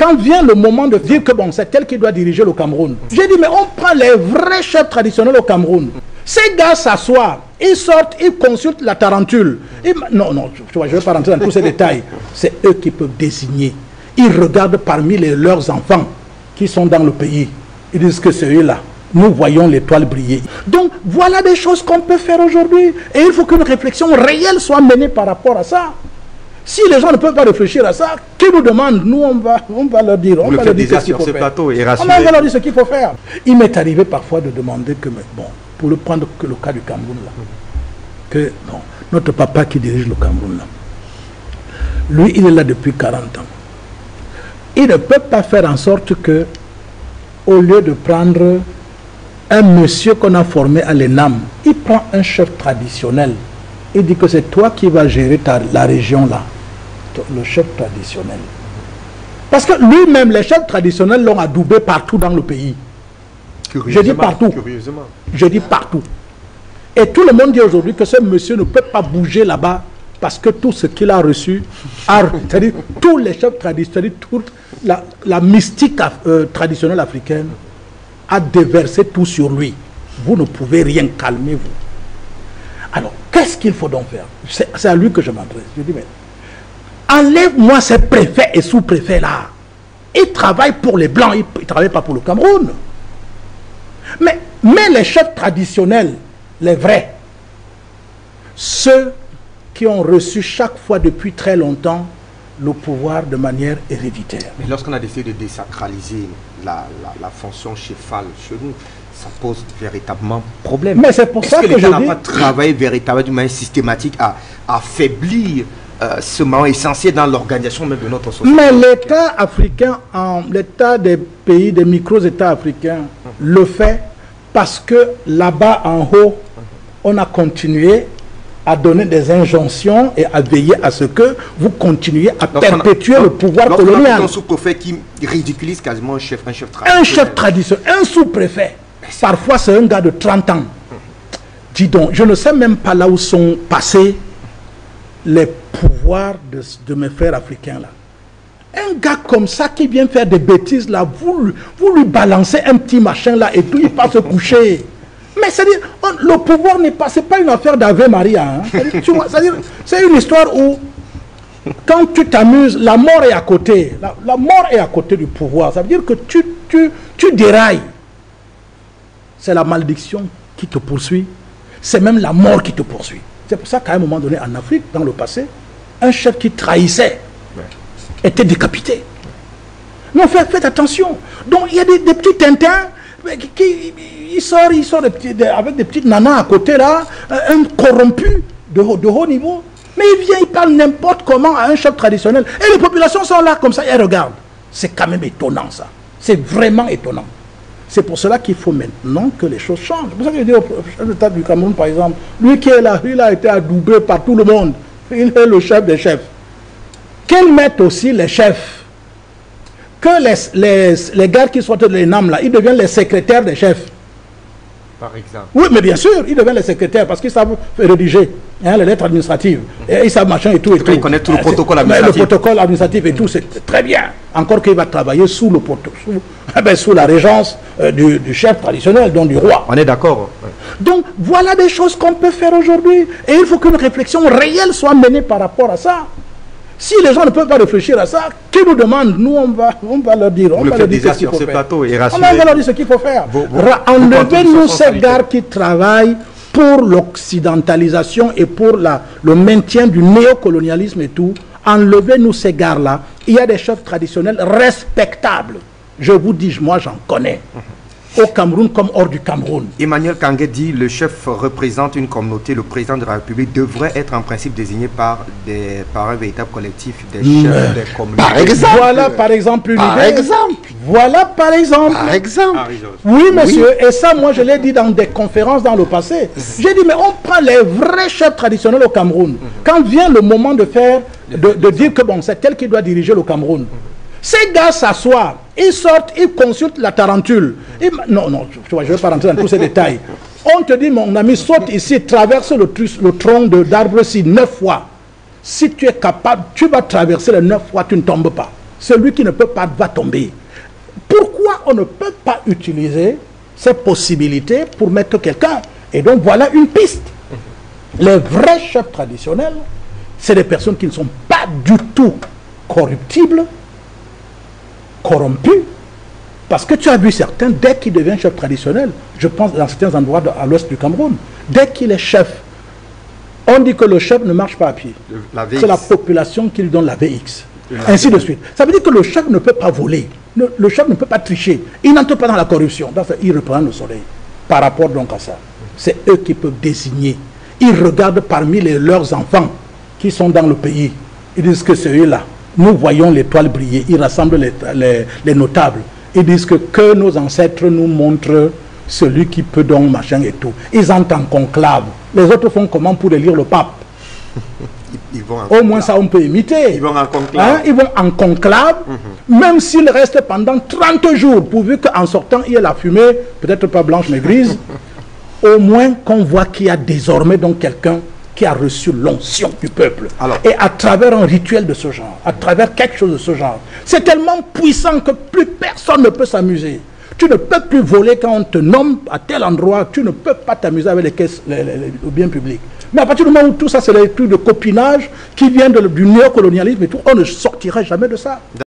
quand vient le moment de dire que bon, c'est elle qui doit diriger le Cameroun, j'ai dit, mais on prend les vrais chefs traditionnels au Cameroun. Ces gars s'assoient, ils sortent, ils consultent la tarentule. Non, je ne vais pas rentrer dans tous ces détails. C'est eux qui peuvent désigner. Ils regardent parmi leurs enfants qui sont dans le pays. Ils disent que c'est eux-là. Nous voyons l'étoile briller. Donc, voilà des choses qu'on peut faire aujourd'hui. Et il faut qu'une réflexion réelle soit menée par rapport à ça. Si les gens ne peuvent pas réfléchir à ça, qu'ils nous demandent, nous, on va leur dire. On va leur dire ce qu'il faut faire. On va leur dire ce qu'il faut faire. Il m'est arrivé parfois de demander que, bon, pour le prendre que le cas du Cameroun, là, que bon, notre papa qui dirige le Cameroun, là, lui, il est là depuis 40 ans. Il ne peut pas faire en sorte que, au lieu de prendre un monsieur qu'on a formé à l'ENAM, il prend un chef traditionnel. Il dit que c'est toi qui vas gérer la région là. Le chef traditionnel. Parce que lui-même, les chefs traditionnels l'ont adoubé partout dans le pays. Je dis partout. Je dis partout. Et tout le monde dit aujourd'hui que ce monsieur ne peut pas bouger là-bas parce que tout ce qu'il a reçu, c'est-à-dire tous les chefs traditionnels, toute la mystique traditionnelle africaine a déversé tout sur lui. Vous ne pouvez rien, calmez-vous. Alors, qu'est-ce qu'il faut donc faire? C'est à lui que je m'adresse. Je dis, mais enlève-moi ces préfets et sous-préfets là. Ils travaillent pour les Blancs, ils ne travaillent pas pour le Cameroun. Mais les chefs traditionnels, les vrais, ceux qui ont reçu chaque fois depuis très longtemps le pouvoir de manière héréditaire. Mais lorsqu'on a décidé de désacraliser la fonction chefale chez nous, ça pose véritablement problème. Mais c'est pour ça que l'État n'a pas travaillé véritablement d'une manière systématique à affaiblir ce moment essentiel dans l'organisation même de notre société. Mais l'État africain, l'État des pays, des micro-États africains, le fait parce que là-bas en haut, on a continué à donner des injonctions et à veiller à ce que vous continuiez à perpétuer le pouvoir colonial. Un sous-préfet qui ridiculise quasiment un chef traditionnel. Un chef traditionnel, un sous-préfet. Parfois, c'est un gars de 30 ans. Dis donc, je ne sais même pas là où sont passés les pouvoirs de mes frères africains là. Un gars comme ça qui vient faire des bêtises là, vous lui balancez un petit machin là et tout, il passe se coucher. Mais c'est-à-dire, le pouvoir n'est pas, c'est pas une affaire d'Ave Maria. Hein. C'est une histoire où, quand tu t'amuses, la mort est à côté. La mort est à côté du pouvoir. Ça veut dire que tu dérailles. C'est la malédiction qui te poursuit. C'est même la mort qui te poursuit. C'est pour ça qu'à un moment donné, en Afrique, dans le passé, un chef qui trahissait était décapité. Non, faites attention. Donc, il y a des petits Tintins qui sortent avec des petites nanas à côté, là, un corrompu de haut niveau. Mais il vient, il parle n'importe comment à un chef traditionnel. Et les populations sont là comme ça, et elles regardent. C'est quand même étonnant, ça. C'est vraiment étonnant. C'est pour cela qu'il faut maintenant que les choses changent. C'est pour ça que je dis au chef d'État du Cameroun, par exemple, lui qui est là, il a été adoubé par tout le monde. Il est le chef des chefs. Qu'il mette aussi les chefs. Que les gars qui sortent de l'ENAM, là, ils deviennent les secrétaires des chefs. Par exemple. Oui, mais bien sûr, ils deviennent les secrétaires parce qu'ils savent rédiger les lettres administratives. Et ils savent machin et tout. Ils connaissent tout le protocole administratif. Le protocole administratif et tout, c'est très bien. Encore qu'il va travailler sous sous la régence du chef traditionnel, donc du roi. On est d'accord. Donc, voilà des choses qu'on peut faire aujourd'hui. Et il faut qu'une réflexion réelle soit menée par rapport à ça. Si les gens ne peuvent pas réfléchir à ça, qu'ils nous demandent, nous on va leur dire. On va leur dire ce qu'il faut faire. On va leur dire ce qu'il faut faire. Enlevez-nous ces gars qui travaillent pour l'occidentalisation et pour le maintien du néocolonialisme et tout. Enlevez-nous ces gars-là. Il y a des chefs traditionnels respectables. Je vous dis, moi j'en connais. Au Cameroun comme hors du Cameroun. Emmanuel Kangué dit le chef représente une communauté, le président de la République devrait être en principe désigné par un véritable collectif des chefs des communautés. Par exemple. Voilà par exemple une idée. Voilà par exemple. Par exemple. Oui monsieur, et ça moi je l'ai dit dans des conférences dans le passé. J'ai dit mais on prend les vrais chefs traditionnels au Cameroun. Quand vient le moment de dire que bon c'est elle qui doit diriger le Cameroun. Ces gars s'assoient, ils sortent, ils consultent la tarentule. Non, je ne vais pas rentrer dans tous ces détails. On te dit, mon ami, saute ici, traverse le tronc d'arbre-ci 9 fois. Si tu es capable, tu vas traverser les 9 fois, tu ne tombes pas. Celui qui ne peut pas va tomber. Pourquoi on ne peut pas utiliser ces possibilités pour mettre quelqu'un? Et donc voilà une piste. Les vrais chefs traditionnels, c'est des personnes qui ne sont pas du tout corruptibles, corrompus, parce que tu as vu certains, dès qu'il devient chef traditionnel, je pense dans certains endroits à l'ouest du Cameroun, dès qu'il est chef, on dit que le chef ne marche pas à pied. C'est la population qui lui donne la VX. Ainsi de suite. Ça veut dire que le chef ne peut pas voler, le chef ne peut pas tricher, il n'entre pas dans la corruption, donc il reprend le soleil. Par rapport donc à ça, c'est eux qui peuvent désigner. Ils regardent parmi leurs enfants qui sont dans le pays, ils disent que c'est eux-là. Nous voyons l'étoile briller, ils rassemblent les notables. Ils disent que nos ancêtres nous montrent celui qui peut donc machin et tout. Ils entrent en conclave. Les autres font comment pour élire le pape? Au moins ça on peut imiter. Ils vont en conclave. Hein? Ils vont en conclave, même s'ils restent pendant 30 jours, pourvu qu'en sortant il y ait la fumée, peut-être pas blanche mais grise, au moins qu'on voit qu'il y a désormais donc quelqu'un qui a reçu l'onction du peuple. Alors, et à travers un rituel de ce genre, à travers quelque chose de ce genre, c'est tellement puissant que plus personne ne peut s'amuser. Tu ne peux plus voler quand on te nomme à tel endroit, tu ne peux pas t'amuser avec les caisses, le bien public. Mais à partir du moment où tout ça, c'est des trucs de copinage qui viennent du néocolonialisme et tout, on ne sortira jamais de ça.